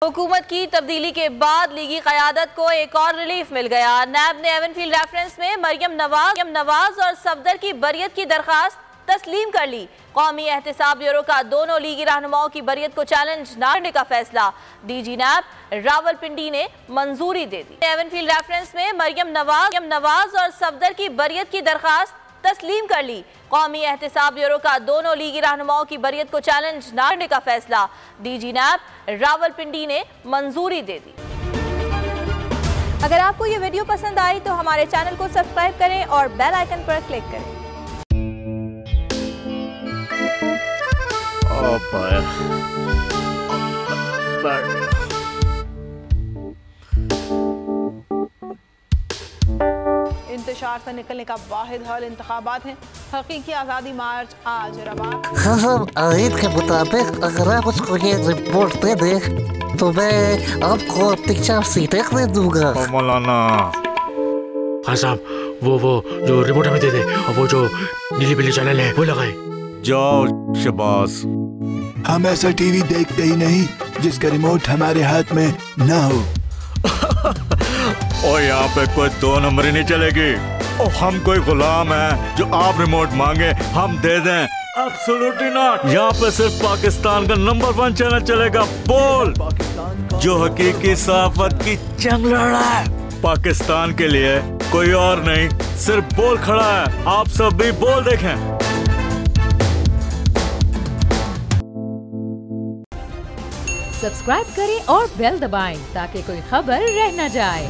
हुकूमत की तब्दीली के बाद लीगी क़यादत को एक और रिलीफ मिल गया। नैब ने एवनफील्ड रेफरेंस में मरियम नवाज और सफदर की बरियत की दरखास्त तस्लीम कर ली। कौमी एहतसाब ब्यूरो का दोनों लीगी रहनुमाओं की बरियत को चैलेंज न करने का फैसला डीजी नैब रावलपिंडी ने मंजूरी दे दी। एवनफील्ड रेफरेंस में मरियम नवाज और सफदर की बरियत की दरखास्त तस्लीम कर ली। कौमी एहतसाब ब्यूरो का दोनों लीगी रहनुमाओं की बरियत को चैलेंज न करने का फैसला डीजी नैब रावलपिंडी ने मंजूरी दे दी। अगर आपको ये वीडियो पसंद आई तो हमारे चैनल को सब्सक्राइब करें और बेल आइकन पर क्लिक करें। इंतशार से निकलने का वाहिद हल इंतखाबात हैं। हकीकी आज़ादी मार्च आज रवात। खान आयत के मुताबिक अगर आप उसको ये रिपोर्ट दे दे तो मैं आपको 3-4 सीटें दे दूंगा। मौलाना खान साहब वो जो रिपोर्ट हमें दे दे और वो जो नीली पीली चैनल है वो लगाए। जाओ शबाज। हम ऐसा टीवी देखते ही नहीं जिसका रिमोट हमारे हाथ में ना हो। और यहाँ पे कोई 2 नंबर ही नहीं चलेगी। और हम कोई गुलाम है जो आप रिमोट मांगे हम दे दें? Absolutely not. यहाँ पे सिर्फ पाकिस्तान का नंबर 1 चैनल चलेगा, बोल, जो हकीकी सहाफत की जंग लड़ रहा है। पाकिस्तान के लिए कोई और नहीं, सिर्फ बोल खड़ा है। आप सब भी बोल देखें। सब्सक्राइब करें और बेल दबाएं ताकि कोई खबर रह न जाए।